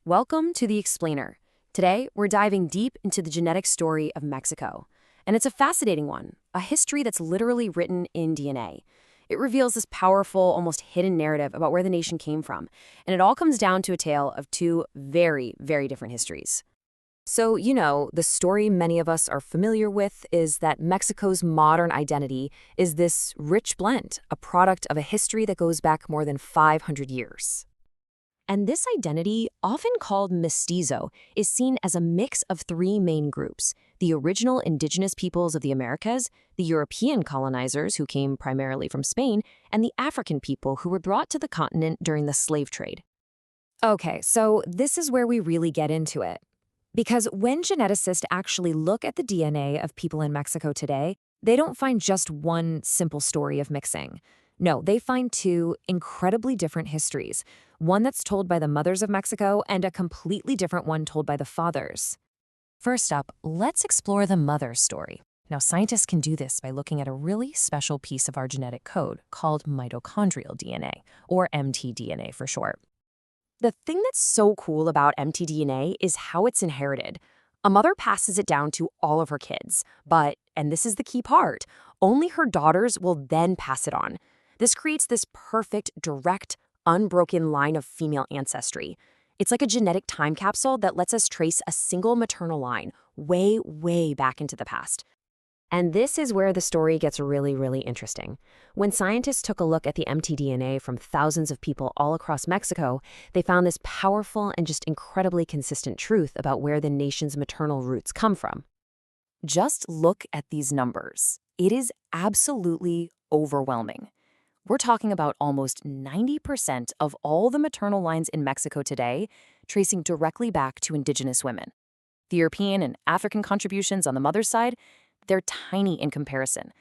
Welcome to The Explainer. Today, we're diving deep into the genetic story of Mexico. And it's a fascinating one, a history that's literally written in DNA. It reveals this powerful, almost hidden narrative about where the nation came from. And it all comes down to a tale of two very, very different histories. So, the story many of us are familiar with is that Mexico's modern identity is this rich blend, a product of a history that goes back more than 500 years. And this identity, often called mestizo, is seen as a mix of three main groups: the original indigenous peoples of the Americas, the European colonizers who came primarily from Spain, and the African people who were brought to the continent during the slave trade. Okay, so this is where we really get into it. Because when geneticists actually look at the DNA of people in Mexico today, they don't find just one simple story of mixing. No, they find two incredibly different histories, one that's told by the mothers of Mexico and a completely different one told by the fathers. First up, let's explore the mother's story. Now, scientists can do this by looking at a really special piece of our genetic code called mitochondrial DNA, or mtDNA for short. The thing that's so cool about mtDNA is how it's inherited. A mother passes it down to all of her kids, but, and this is the key part, only her daughters will then pass it on. This creates this perfect, direct, unbroken line of female ancestry. It's like a genetic time capsule that lets us trace a single maternal line way, way back into the past. And this is where the story gets really, really interesting. When scientists took a look at the mtDNA from thousands of people all across Mexico, they found this powerful and just incredibly consistent truth about where the nation's maternal roots come from. Just look at these numbers. It is absolutely overwhelming. We're talking about almost 90% of all the maternal lines in Mexico today tracing directly back to indigenous women. The European and African contributions on the mother's side, they're tiny in comparison.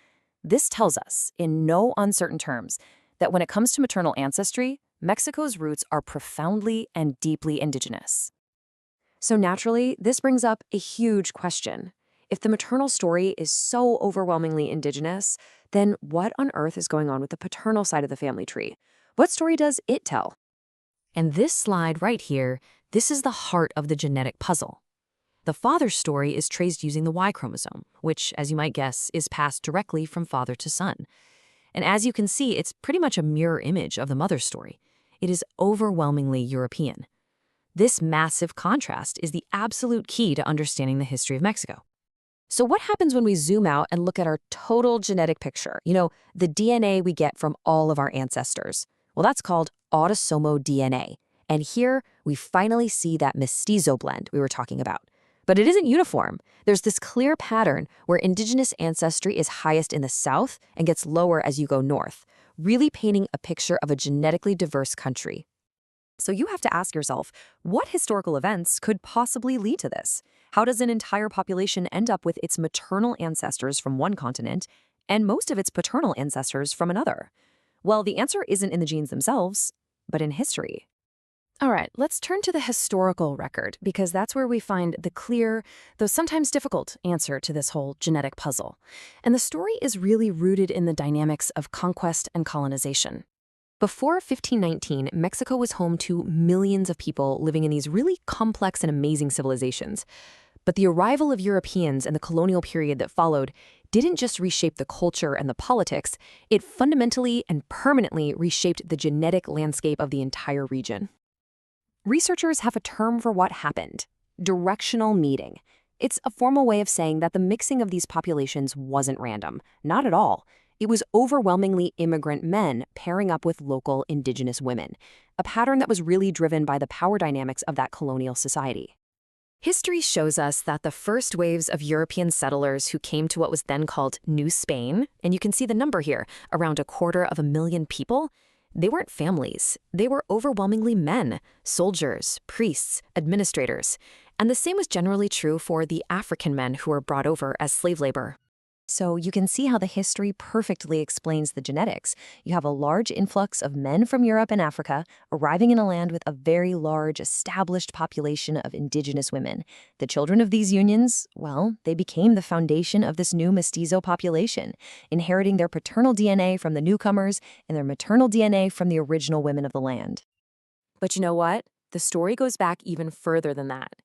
This tells us, in no uncertain terms, that when it comes to maternal ancestry, Mexico's roots are profoundly and deeply indigenous. So naturally, this brings up a huge question. If the maternal story is so overwhelmingly indigenous, then what on earth is going on with the paternal side of the family tree? What story does it tell? And this slide right here, this is the heart of the genetic puzzle. The father's story is traced using the Y chromosome, which, as you might guess, is passed directly from father to son. And as you can see, it's pretty much a mirror image of the mother's story. It is overwhelmingly European. This massive contrast is the absolute key to understanding the history of Mexico. So what happens when we zoom out and look at our total genetic picture? The DNA we get from all of our ancestors. Well, that's called autosomal DNA. And here, we finally see that mestizo blend we were talking about. But it isn't uniform. There's this clear pattern where indigenous ancestry is highest in the south and gets lower as you go north, really painting a picture of a genetically diverse country. So you have to ask yourself, what historical events could possibly lead to this? How does an entire population end up with its maternal ancestors from one continent and most of its paternal ancestors from another? Well, the answer isn't in the genes themselves, but in history. All right, let's turn to the historical record, because that's where we find the clear, though sometimes difficult, answer to this whole genetic puzzle. And the story is really rooted in the dynamics of conquest and colonization. Before 1519, Mexico was home to millions of people living in these really complex and amazing civilizations. But the arrival of Europeans and the colonial period that followed didn't just reshape the culture and the politics, it fundamentally and permanently reshaped the genetic landscape of the entire region. Researchers have a term for what happened: directional meeting. It's a formal way of saying that the mixing of these populations wasn't random, not at all. It was overwhelmingly immigrant men pairing up with local indigenous women, a pattern that was really driven by the power dynamics of that colonial society. History shows us that the first waves of European settlers who came to what was then called New Spain, and you can see the number here, around 250,000 people, they weren't families. They were overwhelmingly men, soldiers, priests, administrators. And the same was generally true for the African men who were brought over as slave labor. So you can see how the history perfectly explains the genetics. You have a large influx of men from Europe and Africa arriving in a land with a very large established population of indigenous women. The children of these unions, well, they became the foundation of this new mestizo population, inheriting their paternal DNA from the newcomers and their maternal DNA from the original women of the land. But you know what? The story goes back even further than that.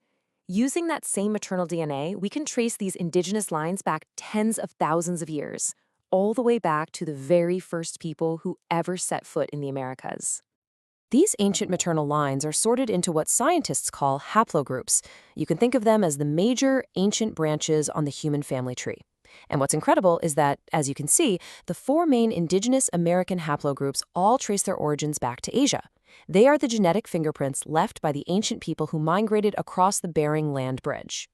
Using that same maternal DNA, we can trace these indigenous lines back tens of thousands of years, all the way back to the very first people who ever set foot in the Americas. These ancient maternal lines are sorted into what scientists call haplogroups. You can think of them as the major ancient branches on the human family tree. And what's incredible is that, as you can see, the four main indigenous American haplogroups all trace their origins back to Asia. They are the genetic fingerprints left by the ancient people who migrated across the Bering Land Bridge.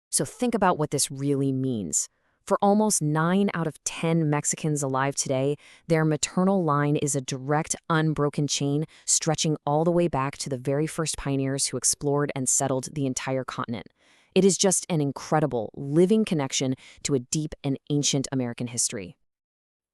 So think about what this really means. For almost 9 out of 10 Mexicans alive today, their maternal line is a direct, unbroken chain stretching all the way back to the very first pioneers who explored and settled the entire continent. It is just an incredible, living connection to a deep and ancient American history.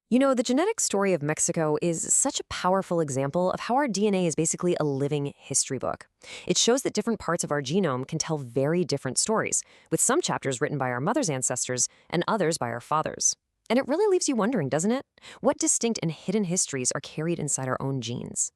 You know, the genetic story of Mexico is such a powerful example of how our DNA is basically a living history book. It shows that different parts of our genome can tell very different stories, with some chapters written by our mother's ancestors and others by our fathers. And it really leaves you wondering, doesn't it? What distinct and hidden histories are carried inside our own genes?